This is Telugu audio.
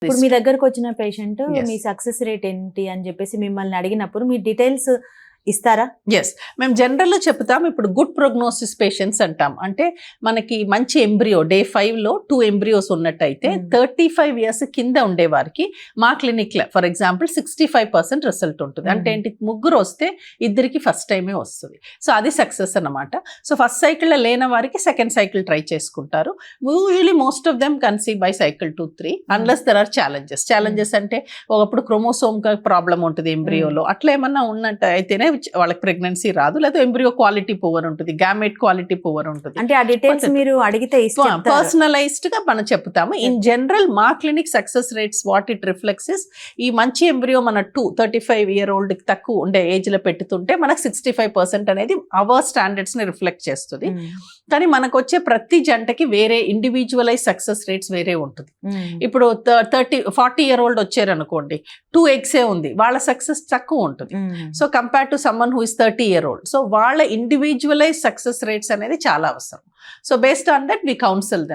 ఇప్పుడు మీ దగ్గరకు వచ్చిన పేషెంట్ Yes. మీ సక్సెస్ రేట్ ఏంటి అని చెప్పేసి మిమ్మల్ని అడిగినప్పుడు మీ డీటెయిల్స్ ఇస్తారా? ఎస్, మేము జనరల్లో చెప్తాం. ఇప్పుడు గుడ్ ప్రోగ్నోసిస్ పేషెంట్స్ అంటాం. అంటే మనకి మంచి ఎంబ్రియో డే 5లో 2 ఎంబ్రియోస్ ఉన్నట్టయితే 35 ఇయర్స్ కింద ఉండేవారికి మా క్లినిక్లో ఫర్ ఎగ్జాంపుల్ 65% రిజల్ట్ ఉంటుంది. అంటే ఏంటి, ముగ్గురు వస్తే ఇద్దరికి ఫస్ట్ టైమే వస్తుంది. సో అది సక్సెస్ అన్నమాట. సో ఫస్ట్ సైకిల్లో లేని వారికి సెకండ్ సైకిల్ ట్రై చేసుకుంటారు. Usually most of them conceive by cycle 2-3 unless there are challenges అంటే ఒకప్పుడు క్రోమోసోమ్ ప్రాబ్లం ఉంటుంది ఎంబ్రియోలో, అట్లా ఏమన్నా ఉన్నట్టు అయితేనే వాళ్ళకి ప్రెగ్నెన్సీ రాదు, లేదా ఎంబ్రియో క్వాలిటీ పువర్ ఉంటుంది, గ్యామెట్ క్వాలిటీ పువర్ ఉంటుంది. అంటే ఆ డీటెయిల్స్ మీరు అడిగితే పర్సనలైజ్డ్ గా మనం చెప్తాము. ఇన్ జనరల్ మా clinic success rates what it reflects is, ఈ మంచి ఎంబ్రియో మన 35 year old తక్కువ ఉండే ఏజ్ లో పెట్టుతుంటే మనకు 65% అనేది అవర్ స్టాండర్డ్స్ ని రిఫ్లెక్ట్ చేస్తుంది. కానీ మనకు వచ్చే ప్రతి జంటకి వేరే ఇండివిజువలైజ్ సక్సెస్ రేట్స్ వేరే ఉంటుంది. ఇప్పుడు 40 year old వచ్చారు అనుకోండి, 2 eggs ఉంది, వాళ్ళ సక్సెస్ తక్కువ ఉంటుంది. So compare to someone who is 30 year old, so వాళ్ళ ఇండివిజువలైజ్ సక్సెస్ రేట్స్ అనేది చాలా అవసరం. So based on that we counsel them.